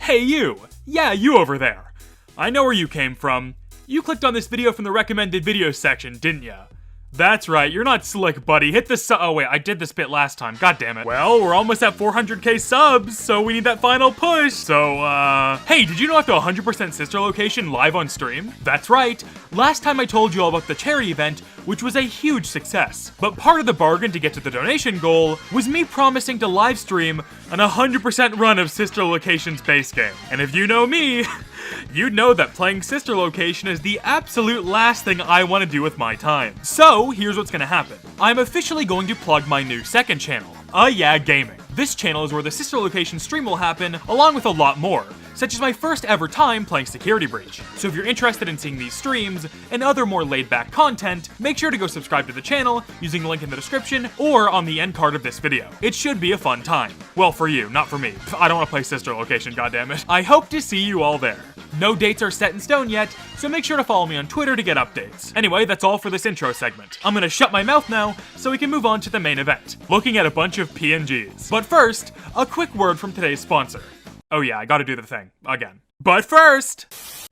Hey you! Yeah, you over there. I know where you came from. You clicked on this video from the recommended videos section, didn't ya? That's right, you're not slick, buddy. Hit the oh wait, I did this bit last time, god damn it. Well, we're almost at 400k subs, so we need that final push. So, hey, did you know I have to 100% sister location live on stream? That's right, last time I told you all about the charity event, which was a huge success. But part of the bargain to get to the donation goal was me promising to live stream an 100% run of Sister Location's base game. And if you know me, you'd know that playing Sister Location is the absolute last thing I want to do with my time. So, here's what's gonna happen. I'm officially going to plug my new second channel, Yeah Gaming. This channel is where the Sister Location stream will happen, along with a lot more, such as my first ever time playing Security Breach. So if you're interested in seeing these streams and other more laid-back content, make sure to go subscribe to the channel using the link in the description or on the end card of this video. It should be a fun time. Well, for you, not for me. I don't want to play Sister Location, goddammit. I hope to see you all there. No dates are set in stone yet, so make sure to follow me on Twitter to get updates. Anyway, that's all for this intro segment. I'm gonna shut my mouth now, so we can move on to the main event, looking at a bunch of PNGs. But first, a quick word from today's sponsor. Oh yeah, I gotta do the thing, again. But first,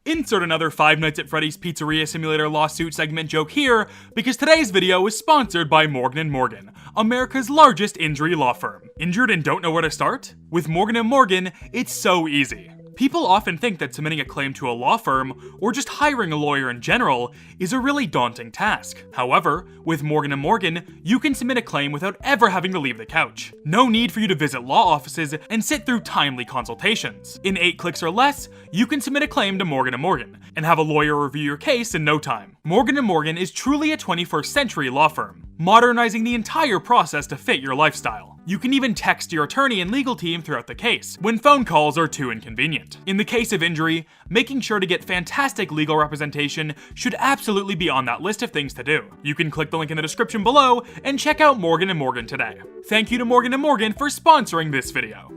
insert another Five Nights at Freddy's Pizzeria Simulator lawsuit segment joke here, because today's video is sponsored by Morgan & Morgan, America's largest injury law firm. Injured and don't know where to start? With Morgan & Morgan, it's so easy. People often think that submitting a claim to a law firm, or just hiring a lawyer in general, is a really daunting task. However, with Morgan & Morgan, you can submit a claim without ever having to leave the couch. No need for you to visit law offices and sit through timely consultations. In 8 clicks or less, you can submit a claim to Morgan & Morgan, and have a lawyer review your case in no time. Morgan & Morgan is truly a 21st century law firm, modernizing the entire process to fit your lifestyle. You can even text your attorney and legal team throughout the case, when phone calls are too inconvenient. In the case of injury, making sure to get fantastic legal representation should absolutely be on that list of things to do. You can click the link in the description below and check out Morgan & Morgan today. Thank you to Morgan & Morgan for sponsoring this video.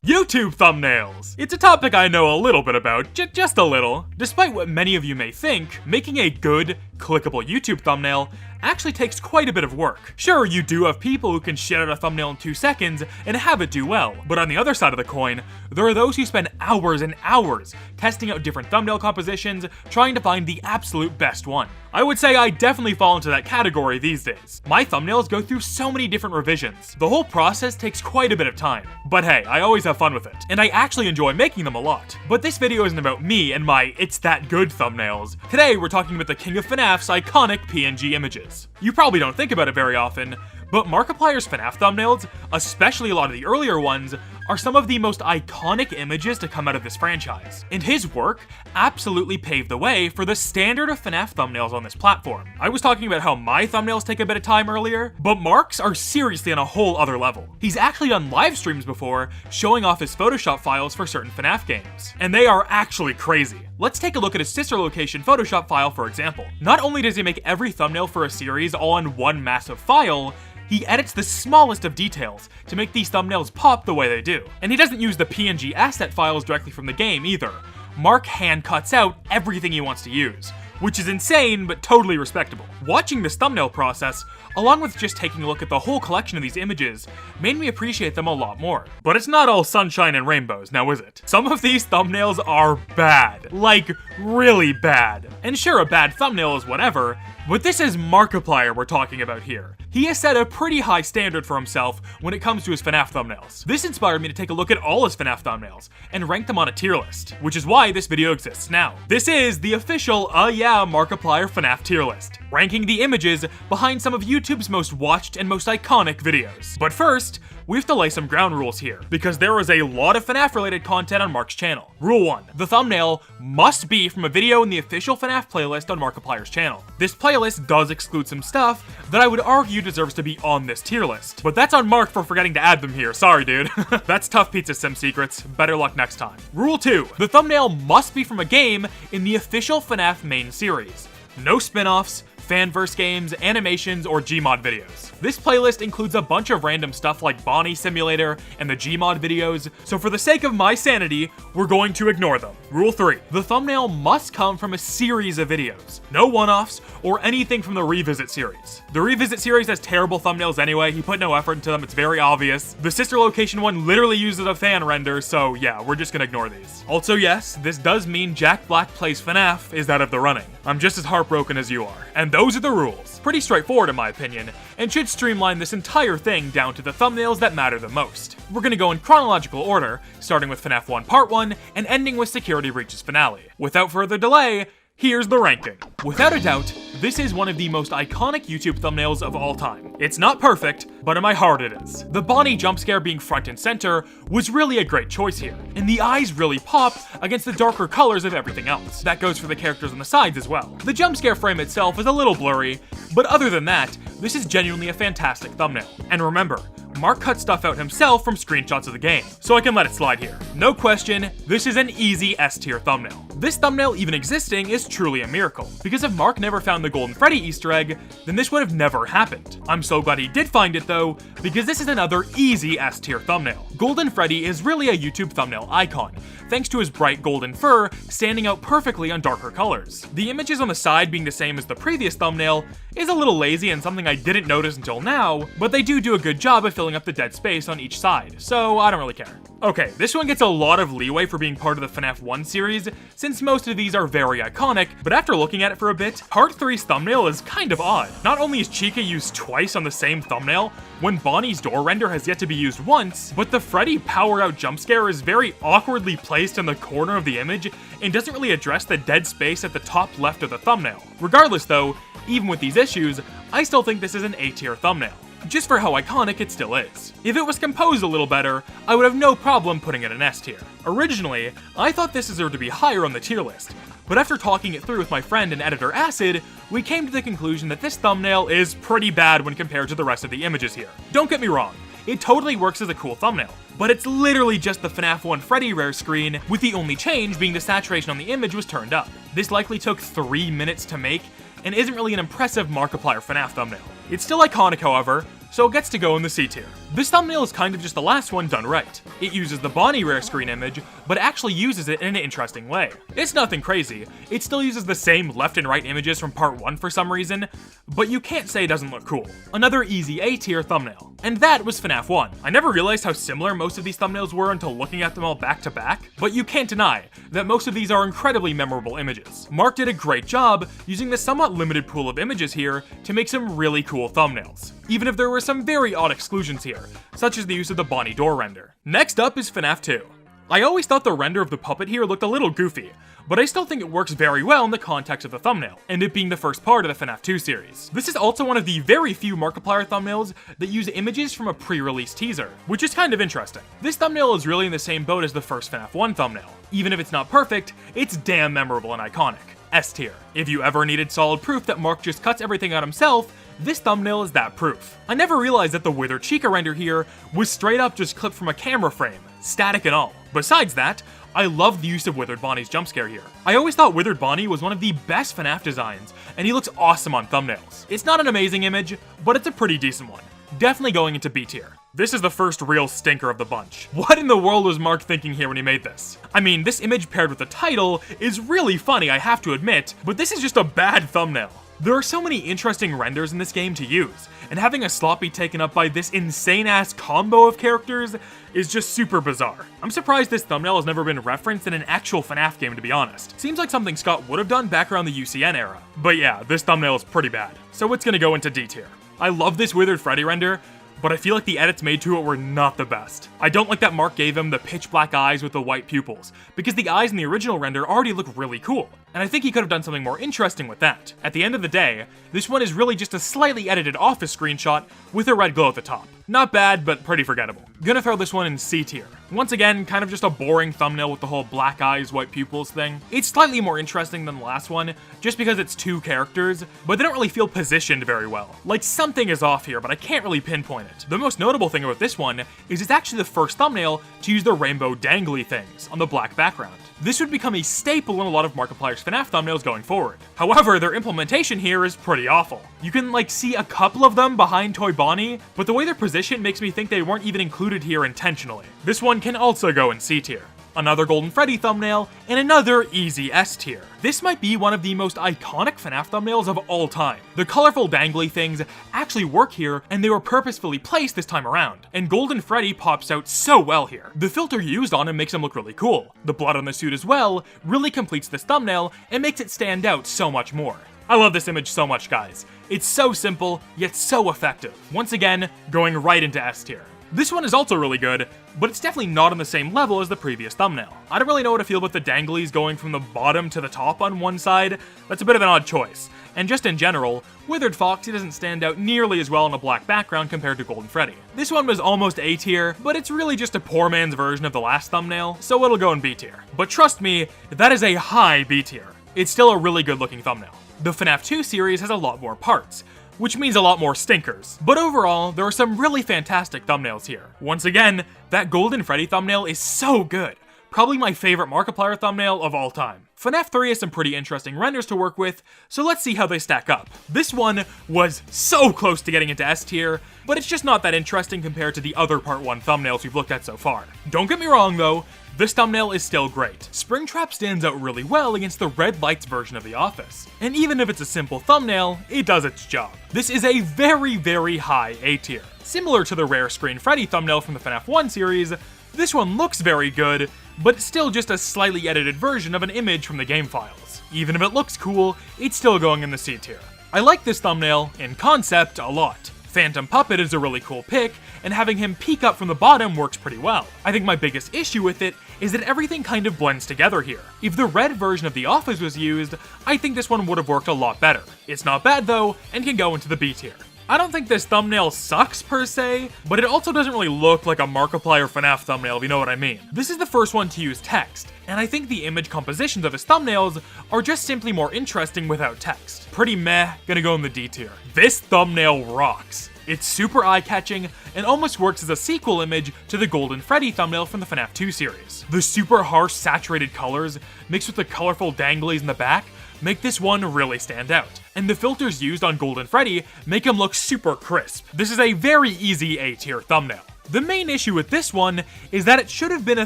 YouTube thumbnails! It's a topic I know a little bit about, just a little. Despite what many of you may think, making a good, clickable YouTube thumbnail actually takes quite a bit of work. Sure, you do have people who can shit out a thumbnail in 2 seconds and have it do well, but on the other side of the coin, there are those who spend hours and hours testing out different thumbnail compositions, trying to find the absolute best one. I would say I definitely fall into that category these days. My thumbnails go through so many different revisions. The whole process takes quite a bit of time. But hey, I always have fun with it, and I actually enjoy making them a lot. But this video isn't about me and my it's that good thumbnails. Today, we're talking about the king of FNAF's iconic PNG images. You probably don't think about it very often, but Markiplier's FNAF thumbnails, especially a lot of the earlier ones, are some of the most iconic images to come out of this franchise. And his work absolutely paved the way for the standard of FNAF thumbnails on this platform. I was talking about how my thumbnails take a bit of time earlier, but Mark's are seriously on a whole other level. He's actually done live streams before, showing off his Photoshop files for certain FNAF games. And they are actually crazy. Let's take a look at his Sister Location Photoshop file, for example. Not only does he make every thumbnail for a series all in one massive file, he edits the smallest of details to make these thumbnails pop the way they do. And he doesn't use the PNG asset files directly from the game either. Mark hand cuts out everything he wants to use, which is insane but totally respectable. Watching this thumbnail process, along with just taking a look at the whole collection of these images, made me appreciate them a lot more. But it's not all sunshine and rainbows, now is it? Some of these thumbnails are bad. Like, really bad. And sure, a bad thumbnail is whatever, but this is Markiplier we're talking about here. He has set a pretty high standard for himself when it comes to his FNAF thumbnails. This inspired me to take a look at all his FNAF thumbnails and rank them on a tier list, which is why this video exists now. This is the official Yeah Markiplier FNAF tier list, ranking the images behind some of YouTube's most watched and most iconic videos. But first, we have to lay some ground rules here, because there is a lot of FNAF related content on Mark's channel. Rule 1, the thumbnail must be from a video in the official FNAF playlist on Markiplier's channel. This playlist does exclude some stuff that I would argue deserves to be on this tier list, but that's on Mark for forgetting to add them here, sorry dude. That's tough pizza sim secrets, better luck next time. Rule 2, the thumbnail must be from a game in the official FNAF main series. No spin-offs, fanverse games, animations, or Gmod videos. This playlist includes a bunch of random stuff like Bonnie Simulator and the Gmod videos, so for the sake of my sanity, we're going to ignore them. Rule 3. The thumbnail must come from a series of videos. No one-offs or anything from the Revisit series. The Revisit series has terrible thumbnails anyway, he put no effort into them, it's very obvious. The sister location one literally uses a fan render, so yeah, we're just gonna ignore these. Also yes, this does mean Jack Black Plays FNAF is out of the running. I'm just as heartbroken as you are. And those are the rules. Pretty straightforward in my opinion, and should streamline this entire thing down to the thumbnails that matter the most. We're gonna go in chronological order, starting with FNAF 1 Part 1, and ending with Security Breach's finale. Without further delay, here's the ranking. Without a doubt, this is one of the most iconic YouTube thumbnails of all time. It's not perfect, but in my heart it is. The Bonnie jump scare being front and center was really a great choice here, and the eyes really pop against the darker colors of everything else. That goes for the characters on the sides as well. The jump scare frame itself is a little blurry, but other than that, this is genuinely a fantastic thumbnail. And remember, Mark cut stuff out himself from screenshots of the game, so I can let it slide here. No question, this is an easy S tier thumbnail. This thumbnail even existing is truly a miracle, because if Mark never found the Golden Freddy Easter egg, then this would have never happened. I'm so glad he did find it though, because this is another easy S tier thumbnail. Golden Freddy is really a YouTube thumbnail icon, thanks to his bright golden fur standing out perfectly on darker colors. The images on the side being the same as the previous thumbnail is a little lazy and something I didn't notice until now, but they do a good job of filling up the dead space on each side, so I don't really care. Okay, this one gets a lot of leeway for being part of the FNAF 1 series, since most of these are very iconic, but after looking at it for a bit, Part 3's thumbnail is kind of odd. Not only is Chica used twice on the same thumbnail, when Bonnie's door render has yet to be used once, but the Freddy power out jump scare is very awkwardly placed in the corner of the image and doesn't really address the dead space at the top left of the thumbnail. Regardless though, even with these issues, I still think this is an A tier thumbnail, just for how iconic it still is. If it was composed a little better, I would have no problem putting it in S tier. Originally, I thought this deserved to be higher on the tier list, but after talking it through with my friend and editor Acid, we came to the conclusion that this thumbnail is pretty bad when compared to the rest of the images here. Don't get me wrong, it totally works as a cool thumbnail, but it's literally just the FNAF 1 Freddy rare screen, with the only change being the saturation on the image was turned up. This likely took 3 minutes to make, and isn't really an impressive Markiplier FNAF thumbnail. It's still iconic however, so it gets to go in the C tier. This thumbnail is kind of just the last one done right. It uses the Bonnie rare screen image, but actually uses it in an interesting way. It's nothing crazy, it still uses the same left and right images from Part 1 for some reason, but you can't say it doesn't look cool. Another easy A tier thumbnail. And that was FNAF 1. I never realized how similar most of these thumbnails were until looking at them all back to back, but you can't deny that most of these are incredibly memorable images. Mark did a great job using the somewhat limited pool of images here to make some really cool thumbnails, even if there were some very odd exclusions here, such as the use of the Bonnie door render. Next up is FNAF 2. I always thought the render of the puppet here looked a little goofy, but I still think it works very well in the context of the thumbnail, and it being the first part of the FNAF 2 series. This is also one of the very few Markiplier thumbnails that use images from a pre-release teaser, which is kind of interesting. This thumbnail is really in the same boat as the first FNAF 1 thumbnail. Even if it's not perfect, it's damn memorable and iconic. S tier. If you ever needed solid proof that Mark just cuts everything out himself, this thumbnail is that proof. I never realized that the Withered Chica render here was straight up just clipped from a camera frame, static and all. Besides that, I love the use of Withered Bonnie's jump scare here. I always thought Withered Bonnie was one of the best FNAF designs, and he looks awesome on thumbnails. It's not an amazing image, but it's a pretty decent one. Definitely going into B tier. This is the first real stinker of the bunch. What in the world was Mark thinking here when he made this? I mean, this image paired with the title is really funny, I have to admit, but this is just a bad thumbnail. There are so many interesting renders in this game to use, and having a slot be taken up by this insane-ass combo of characters is just super bizarre. I'm surprised this thumbnail has never been referenced in an actual FNAF game, to be honest. Seems like something Scott would have done back around the UCN era. But yeah, this thumbnail is pretty bad, so it's gonna go into D tier. I love this Withered Freddy render, but I feel like the edits made to it were not the best. I don't like that Mark gave him the pitch black eyes with the white pupils, because the eyes in the original render already look really cool, and I think he could have done something more interesting with that. At the end of the day, this one is really just a slightly edited office screenshot with a red glow at the top. Not bad, but pretty forgettable. Gonna throw this one in C tier. Once again, kind of just a boring thumbnail with the whole black eyes, white pupils thing. It's slightly more interesting than the last one, just because it's 2 characters, but they don't really feel positioned very well. Like, something is off here, but I can't really pinpoint it. The most notable thing about this one is it's actually the first thumbnail to use the rainbow dangly things on the black background. This would become a staple in a lot of Markiplier's FNAF thumbnails going forward. However, their implementation here is pretty awful. You can like see a couple of them behind Toy Bonnie, but the way they're positioned makes me think they weren't even included here intentionally. This one can also go in C tier. Another Golden Freddy thumbnail, and another easy S tier. This might be one of the most iconic FNAF thumbnails of all time. The colorful dangly things actually work here, and they were purposefully placed this time around. And Golden Freddy pops out so well here. The filter used on him makes him look really cool. The blood on the suit as well really completes this thumbnail and makes it stand out so much more. I love this image so much, guys. It's so simple, yet so effective. Once again, going right into S tier. This one is also really good, but it's definitely not on the same level as the previous thumbnail. I don't really know what to feel about the danglies going from the bottom to the top on one side. That's a bit of an odd choice. And just in general, Withered Foxy doesn't stand out nearly as well on a black background compared to Golden Freddy. This one was almost A tier, but it's really just a poor man's version of the last thumbnail, so it'll go in B tier. But trust me, that is a high B tier. It's still a really good looking thumbnail. The FNAF 2 series has a lot more parts, which means a lot more stinkers. But overall, there are some really fantastic thumbnails here. Once again, that Golden Freddy thumbnail is so good. Probably my favorite Markiplier thumbnail of all time. FNAF 3 has some pretty interesting renders to work with, so let's see how they stack up. This one was so close to getting into S tier, but it's just not that interesting compared to the other Part 1 thumbnails we've looked at so far. Don't get me wrong though, this thumbnail is still great. Springtrap stands out really well against the red lights version of The Office. And even if it's a simple thumbnail, it does its job. This is a very, very high A tier. Similar to the rare screen Freddy thumbnail from the FNAF 1 series, this one looks very good, but it's still just a slightly edited version of an image from the game files. Even if it looks cool, it's still going in the C tier. I like this thumbnail, in concept, a lot. Phantom Puppet is a really cool pick, and having him peek up from the bottom works pretty well. I think my biggest issue with it is that everything kind of blends together here. If the red version of The Office was used, I think this one would have worked a lot better. It's not bad though, and can go into the B tier. I don't think this thumbnail sucks per se, but it also doesn't really look like a Markiplier FNAF thumbnail, if you know what I mean. This is the first one to use text, and I think the image compositions of his thumbnails are just simply more interesting without text. Pretty meh, gonna go in the D tier. This thumbnail rocks. It's super eye-catching, and almost works as a sequel image to the Golden Freddy thumbnail from the FNAF 2 series. The super harsh saturated colors, mixed with the colorful danglies in the back, make this one really stand out. And the filters used on Golden Freddy make him look super crisp. This is a very easy A tier thumbnail. The main issue with this one is that it should have been a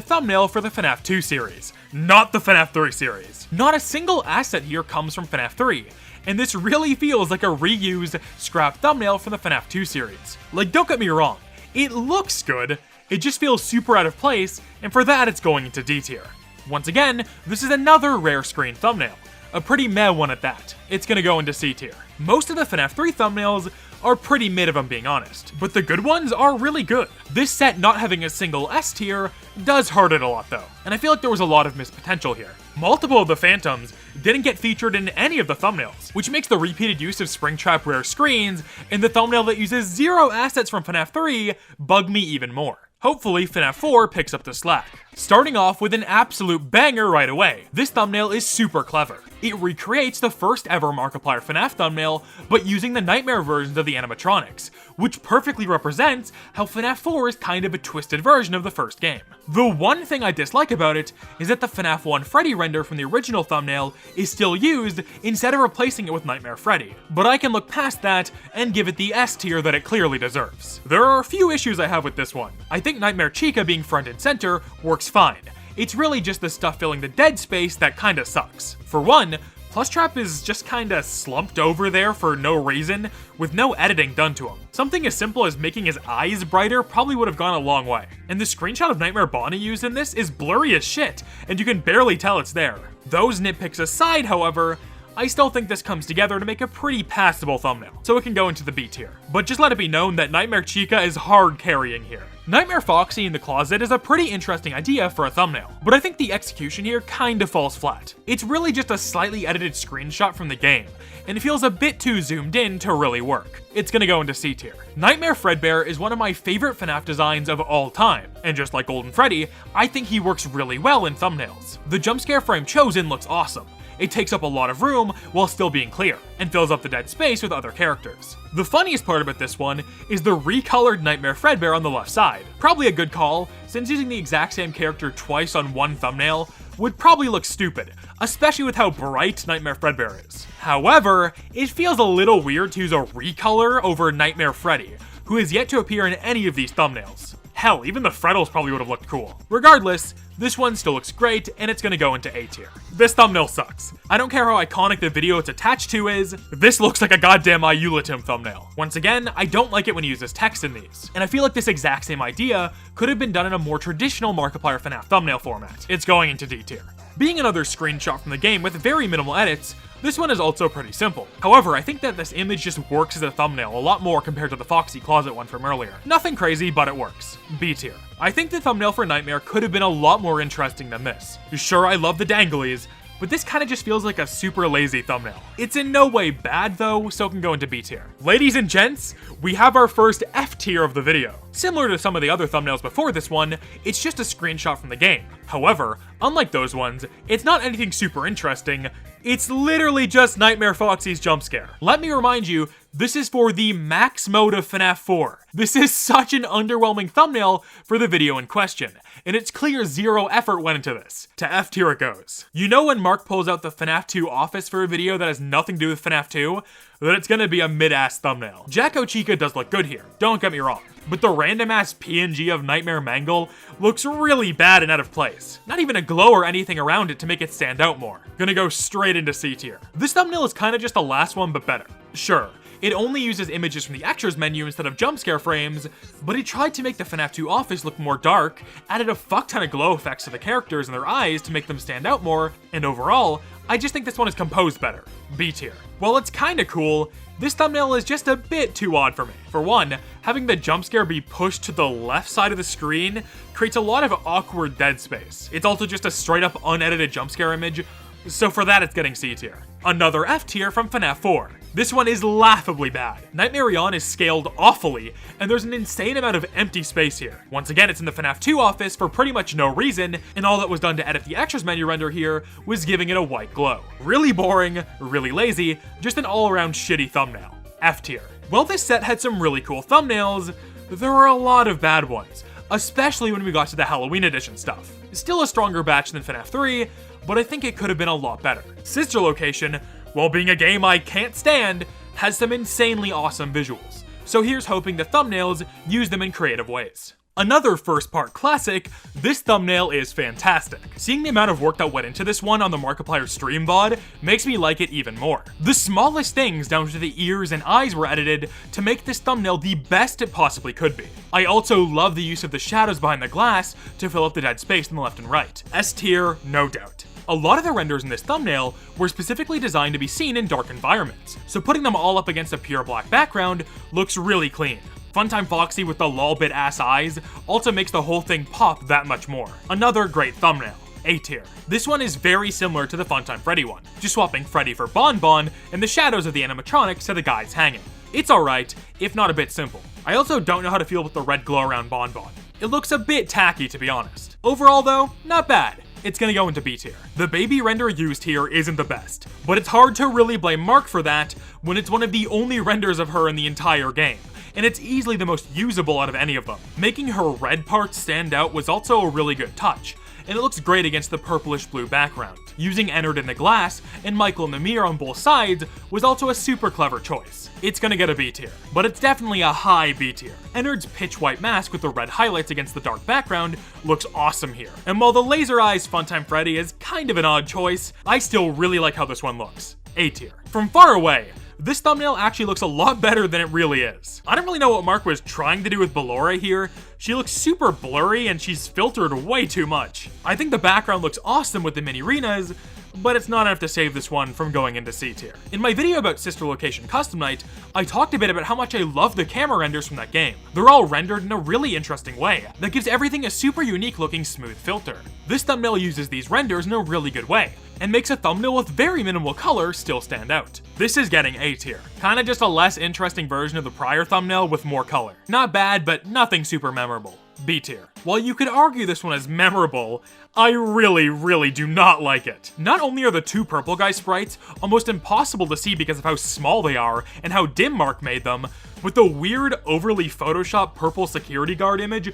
thumbnail for the FNAF 2 series, not the FNAF 3 series. Not a single asset here comes from FNAF 3, and this really feels like a reused, scrap thumbnail from the FNAF 2 series. Like, don't get me wrong, it looks good, it just feels super out of place, and for that it's going into D tier. Once again, this is another rare screen thumbnail. A pretty meh one at that. It's gonna go into C tier. Most of the FNAF 3 thumbnails are pretty mid if I'm being honest, but the good ones are really good. This set not having a single S tier does hurt it a lot though, and I feel like there was a lot of missed potential here. Multiple of the Phantoms didn't get featured in any of the thumbnails, which makes the repeated use of Springtrap rare screens in the thumbnail that uses 0 assets from FNAF 3 bug me even more. Hopefully, FNAF 4 picks up the slack. Starting off with an absolute banger right away. This thumbnail is super clever. It recreates the first ever Markiplier FNAF thumbnail, but using the nightmare versions of the animatronics, which perfectly represents how FNAF 4 is kind of a twisted version of the first game. The one thing I dislike about it is that the FNAF 1 Freddy render from the original thumbnail is still used instead of replacing it with Nightmare Freddy, but I can look past that and give it the S tier that it clearly deserves. There are a few issues I have with this one. I think Nightmare Chica being front and center works fine. It's really just the stuff filling the dead space that kinda sucks. For one, Plushtrap is just kinda slumped over there for no reason, with no editing done to him. Something as simple as making his eyes brighter probably would have gone a long way. And the screenshot of Nightmare Bonnie used in this is blurry as shit, and you can barely tell it's there. Those nitpicks aside, however, I still think this comes together to make a pretty passable thumbnail, so it can go into the B tier. But just let it be known that Nightmare Chica is hard carrying here. Nightmare Foxy in the closet is a pretty interesting idea for a thumbnail, but I think the execution here kinda falls flat. It's really just a slightly edited screenshot from the game, and it feels a bit too zoomed in to really work. It's gonna go into C tier. Nightmare Fredbear is one of my favorite FNAF designs of all time, and just like Golden Freddy, I think he works really well in thumbnails. The jump scare frame chosen looks awesome. It takes up a lot of room while still being clear, and fills up the dead space with other characters. The funniest part about this one is the recolored Nightmare Fredbear on the left side. Probably a good call, since using the exact same character twice on one thumbnail would probably look stupid, especially with how bright Nightmare Fredbear is. However, it feels a little weird to use a recolor over Nightmare Freddy, who is yet to appear in any of these thumbnails. Hell, even the Freddles probably would have looked cool. Regardless, this one still looks great, and it's gonna go into A tier. This thumbnail sucks. I don't care how iconic the video it's attached to is, this looks like a goddamn Iulatim thumbnail. Once again, I don't like it when he uses text in these, and I feel like this exact same idea could have been done in a more traditional Markiplier FNAF thumbnail format. It's going into D tier. Being another screenshot from the game with very minimal edits, this one is also pretty simple. However, I think that this image just works as a thumbnail a lot more compared to the Foxy Closet one from earlier. Nothing crazy, but it works. B tier. I think the thumbnail for Nightmare could have been a lot more interesting than this. Sure, I love the danglies, but this kind of just feels like a super lazy thumbnail. It's in no way bad though, so it can go into B tier. Ladies and gents, we have our first F tier of the video. Similar to some of the other thumbnails before this one, it's just a screenshot from the game. However, unlike those ones, it's not anything super interesting. It's literally just Nightmare Foxy's jump scare. Let me remind you, this is for the max mode of FNAF 4. This is such an underwhelming thumbnail for the video in question, and it's clear zero effort went into this. To F tier it goes. You know when Mark pulls out the FNAF 2 office for a video that has nothing to do with FNAF 2? Then it's gonna be a mid-ass thumbnail. Jacko Chica does look good here, don't get me wrong, but the random-ass PNG of Nightmare Mangle looks really bad and out of place. Not even a glow or anything around it to make it stand out more. Gonna go straight into C tier. This thumbnail is kinda just the last one, but better. Sure, it only uses images from the extras menu instead of jump scare frames, but it tried to make the FNAF 2 office look more dark, added a fuck ton of glow effects to the characters and their eyes to make them stand out more, and overall, I just think this one is composed better. B tier. While it's kinda cool, this thumbnail is just a bit too odd for me. For one, having the jump scare be pushed to the left side of the screen creates a lot of awkward dead space. It's also just a straight up unedited jump scare image, so for that it's getting C tier. Another F tier from FNAF 4. This one is laughably bad. Nightmare Yon is scaled awfully, and there's an insane amount of empty space here. Once again, it's in the FNAF 2 office for pretty much no reason, and all that was done to edit the extras menu render here was giving it a white glow. Really boring, really lazy, just an all-around shitty thumbnail. F tier. While this set had some really cool thumbnails, there were a lot of bad ones, especially when we got to the Halloween edition stuff. Still a stronger batch than FNAF 3, but I think it could have been a lot better. Sister Location, while being a game I can't stand, has some insanely awesome visuals. So here's hoping the thumbnails use them in creative ways. Another first part classic, this thumbnail is fantastic. Seeing the amount of work that went into this one on the Markiplier stream VOD makes me like it even more. The smallest things down to the ears and eyes were edited to make this thumbnail the best it possibly could be. I also love the use of the shadows behind the glass to fill up the dead space on the left and right. S tier, no doubt. A lot of the renders in this thumbnail were specifically designed to be seen in dark environments, so putting them all up against a pure black background looks really clean. Funtime Foxy with the lol-bit ass eyes also makes the whole thing pop that much more. Another great thumbnail. A tier. This one is very similar to the Funtime Freddy one, just swapping Freddy for Bon Bon and the shadows of the animatronics to the guys hanging. It's alright, if not a bit simple. I also don't know how to feel with the red glow around Bon Bon. It looks a bit tacky to be honest. Overall though, not bad. It's gonna go into B tier. The baby render used here isn't the best, but it's hard to really blame Mark for that when it's one of the only renders of her in the entire game, and it's easily the most usable out of any of them. Making her red parts stand out was also a really good touch, and it looks great against the purplish blue background. Using Ennard in the glass and Michael in the mirror on both sides was also a super clever choice. It's gonna get a B tier, but it's definitely a high B tier. Ennard's pitch white mask with the red highlights against the dark background looks awesome here. And while the laser eyes Funtime Freddy is kind of an odd choice, I still really like how this one looks. A tier. From far away, this thumbnail actually looks a lot better than it really is. I don't really know what Mark was trying to do with Ballora here. She looks super blurry and she's filtered way too much. I think the background looks awesome with the mini-arenas, but it's not enough to save this one from going into C tier. In my video about Sister Location Custom Night, I talked a bit about how much I love the camera renders from that game. They're all rendered in a really interesting way that gives everything a super unique looking smooth filter. This thumbnail uses these renders in a really good way, and makes a thumbnail with very minimal color still stand out. This is getting A tier. Kinda just a less interesting version of the prior thumbnail with more color. Not bad, but nothing super memorable. B tier. While you could argue this one is memorable, I really do not like it. Not only are the two purple guy sprites almost impossible to see because of how small they are and how dim Mark made them, but the weird, overly photoshopped purple security guard image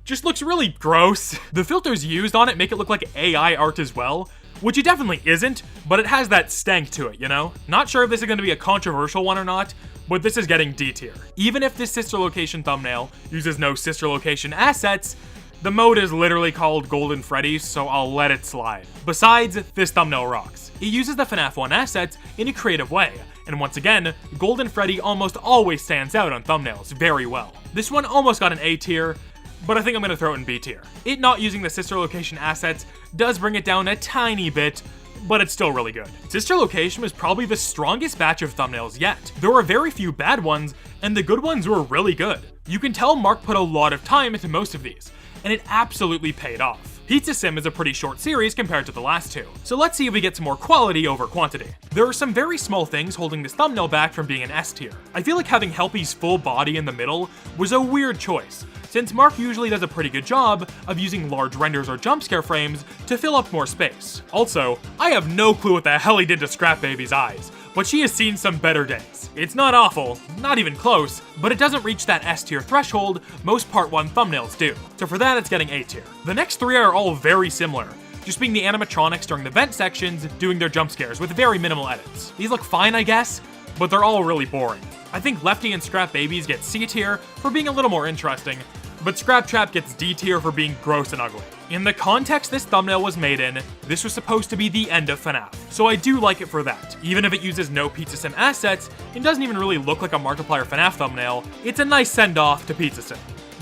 just looks really gross. The filters used on it make it look like AI art as well, which it definitely isn't, but it has that stank to it, you know? Not sure if this is going to be a controversial one or not, but this is getting D tier. Even if this sister location thumbnail uses no sister location assets, the mode is literally called Golden Freddy, so I'll let it slide. Besides, this thumbnail rocks. It uses the FNAF 1 assets in a creative way, and once again, Golden Freddy almost always stands out on thumbnails very well. This one almost got an A tier, but I think I'm gonna throw it in B tier. It not using the sister location assets does bring it down a tiny bit, but it's still really good. Sister Location was probably the strongest batch of thumbnails yet. There were very few bad ones, and the good ones were really good. You can tell Mark put a lot of time into most of these, and it absolutely paid off. Pizza Sim is a pretty short series compared to the last two, so let's see if we get some more quality over quantity. There are some very small things holding this thumbnail back from being an S tier. I feel like having Helpy's full body in the middle was a weird choice, since Mark usually does a pretty good job of using large renders or jump scare frames to fill up more space. Also, I have no clue what the hell he did to Scrap Baby's eyes, but she has seen some better days. It's not awful, not even close, but it doesn't reach that S tier threshold most Part 1 thumbnails do. So for that, it's getting A tier. The next three are all very similar, just being the animatronics during the vent sections doing their jump scares with very minimal edits. These look fine, I guess, but they're all really boring. I think Lefty and Scrap Babies get C tier for being a little more interesting, but Scrap Trap gets D tier for being gross and ugly. In the context this thumbnail was made in, this was supposed to be the end of FNAF, so I do like it for that. Even if it uses no Pizza Sim assets, and doesn't even really look like a Markiplier FNAF thumbnail, it's a nice send-off to Pizza Sim.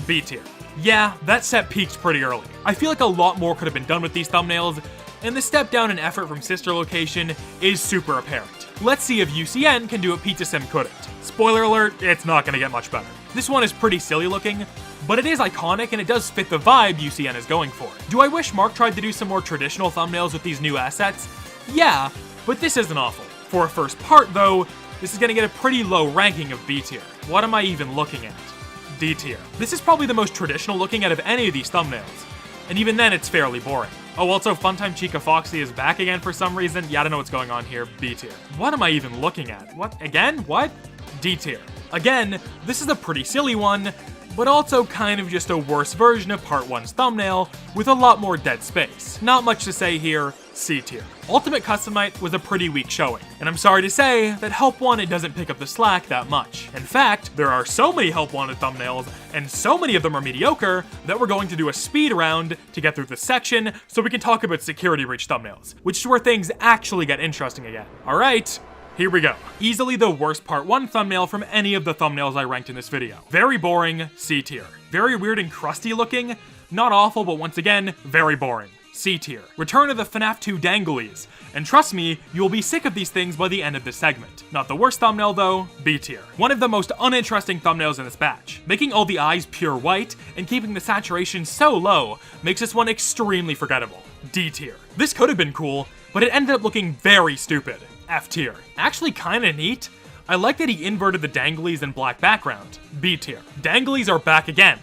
B tier. Yeah, that set peaked pretty early. I feel like a lot more could have been done with these thumbnails, and the step down in effort from Sister Location is super apparent. Let's see if UCN can do what Pizza Sim couldn't. Spoiler alert, it's not gonna get much better. This one is pretty silly looking, but it is iconic and it does fit the vibe UCN is going for. Do I wish Mark tried to do some more traditional thumbnails with these new assets? Yeah, but this isn't awful. For a first part though, this is gonna get a pretty low ranking of B tier. What am I even looking at? D tier. This is probably the most traditional looking out of any of these thumbnails, and even then it's fairly boring. Oh, also Funtime Chica Foxy is back again for some reason. Yeah, I don't know what's going on here. B tier. What am I even looking at? What? Again? What? D tier. Again, this is a pretty silly one, but also kind of just a worse version of Part 1's thumbnail with a lot more dead space. Not much to say here, C tier. Ultimate Custom Night was a pretty weak showing, and I'm sorry to say that Help Wanted doesn't pick up the slack that much. In fact, there are so many Help Wanted thumbnails, and so many of them are mediocre, that we're going to do a speed round to get through this section so we can talk about security breach thumbnails, which is where things actually get interesting again. Alright, here we go. Easily the worst Part 1 thumbnail from any of the thumbnails I ranked in this video. Very boring, C tier. Very weird and crusty looking, not awful, but once again, very boring. C tier. Return of the FNAF 2 danglies. And trust me, you will be sick of these things by the end of this segment. Not the worst thumbnail though, B tier. One of the most uninteresting thumbnails in this batch. Making all the eyes pure white and keeping the saturation so low makes this one extremely forgettable. D tier. This could have been cool, but it ended up looking very stupid. F tier. Actually kinda neat. I like that he inverted the danglies in black background. B tier. Danglies are back again,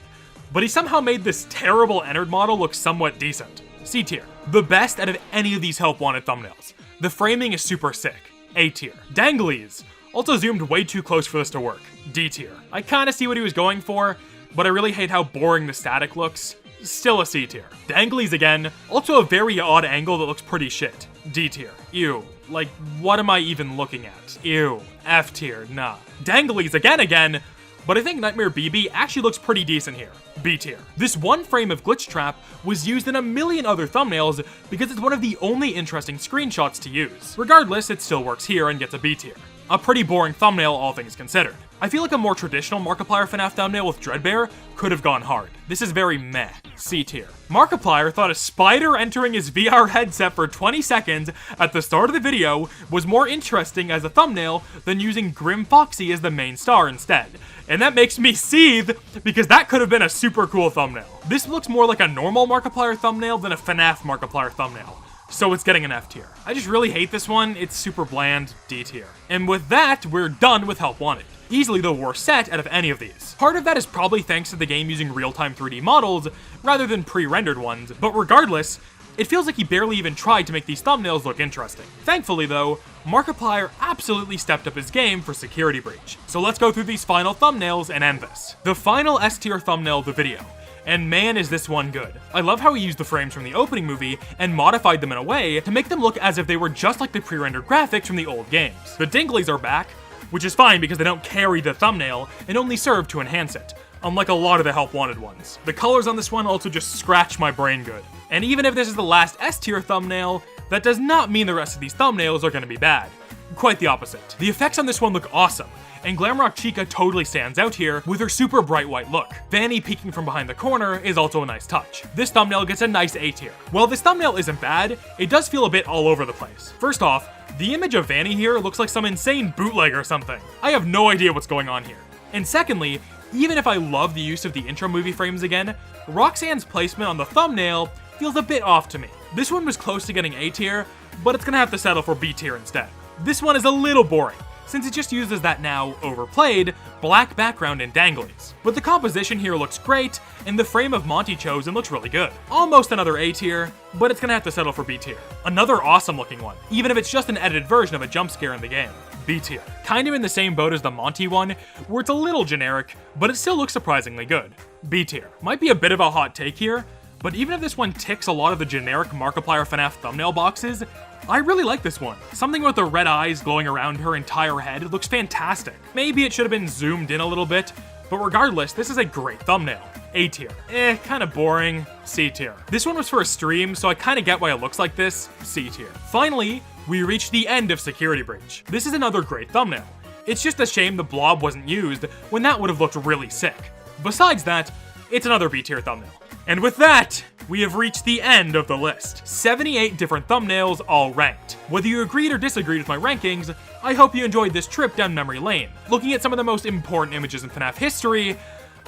but he somehow made this terrible Ennard model look somewhat decent. C tier. The best out of any of these Help Wanted thumbnails. The framing is super sick. A tier. Danglies. Also zoomed way too close for this to work. D tier. I kinda see what he was going for, but I really hate how boring the static looks. Still a C tier. Danglies again. Also a very odd angle that looks pretty shit. D tier. Ew. Like, what am I even looking at? Ew. F tier. Nah. Danglies again, but I think Nightmare BB actually looks pretty decent here. B tier. This one frame of Glitch Trap was used in a million other thumbnails because it's one of the only interesting screenshots to use. Regardless, it still works here and gets a B tier. A pretty boring thumbnail, all things considered. I feel like a more traditional Markiplier FNAF thumbnail with Dreadbear could have gone hard. This is very meh, C tier. Markiplier thought a spider entering his VR headset for 20 seconds at the start of the video was more interesting as a thumbnail than using Grim Foxy as the main star instead. And that makes me seethe, because that could have been a super cool thumbnail. This looks more like a normal Markiplier thumbnail than a FNAF Markiplier thumbnail. So it's getting an F tier. I just really hate this one, it's super bland, D tier. And with that, we're done with Help Wanted. Easily the worst set out of any of these. Part of that is probably thanks to the game using real-time 3D models rather than pre-rendered ones, but regardless, it feels like he barely even tried to make these thumbnails look interesting. Thankfully though, Markiplier absolutely stepped up his game for Security Breach. So let's go through these final thumbnails and end this. The final S tier thumbnail of the video. And man is this one good. I love how he used the frames from the opening movie and modified them in a way to make them look as if they were just like the pre-rendered graphics from the old games. The dinglies are back, which is fine because they don't carry the thumbnail and only serve to enhance it, unlike a lot of the Help Wanted ones. The colors on this one also just scratch my brain good. And even if this is the last S tier thumbnail, that does not mean the rest of these thumbnails are going to be bad. Quite the opposite. The effects on this one look awesome, and Glamrock Chica totally stands out here with her super bright white look. Vanny peeking from behind the corner is also a nice touch. This thumbnail gets a nice A tier. While this thumbnail isn't bad, it does feel a bit all over the place. First off, the image of Vanny here looks like some insane bootleg or something. I have no idea what's going on here. And secondly, even if I love the use of the intro movie frames again, Roxanne's placement on the thumbnail feels a bit off to me. This one was close to getting A tier, but it's gonna have to settle for B tier instead. This one is a little boring, since it just uses that now overplayed black background and danglies. But the composition here looks great, and the frame of Monty chosen looks really good. Almost another A tier, but it's gonna have to settle for B tier. Another awesome looking one, even if it's just an edited version of a jump scare in the game. B tier. Kind of in the same boat as the Monty one, where it's a little generic, but it still looks surprisingly good. B tier. Might be a bit of a hot take here, but even if this one ticks a lot of the generic Markiplier FNAF thumbnail boxes, I really like this one. Something with the red eyes glowing around her entire head looks fantastic. Maybe it should have been zoomed in a little bit, but regardless, this is a great thumbnail. A tier. Kinda boring. C tier. This one was for a stream, so I kinda get why it looks like this. C tier. Finally, we reached the end of Security Breach. This is another great thumbnail. It's just a shame the blob wasn't used when that would have looked really sick. Besides that, it's another B tier thumbnail. And with that, we have reached the end of the list. 78 different thumbnails, all ranked. Whether you agreed or disagreed with my rankings, I hope you enjoyed this trip down memory lane, looking at some of the most important images in FNAF history,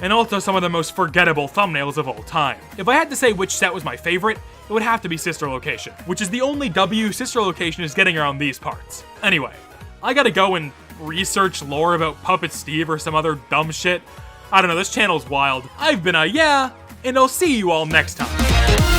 and also some of the most forgettable thumbnails of all time. If I had to say which set was my favorite, it would have to be Sister Location, which is the only W Sister Location is getting around these parts. Anyway, I gotta go and research lore about Puppet Steve or some other dumb shit. I don't know, this channel's wild. I've been yeah, and I'll see you all next time.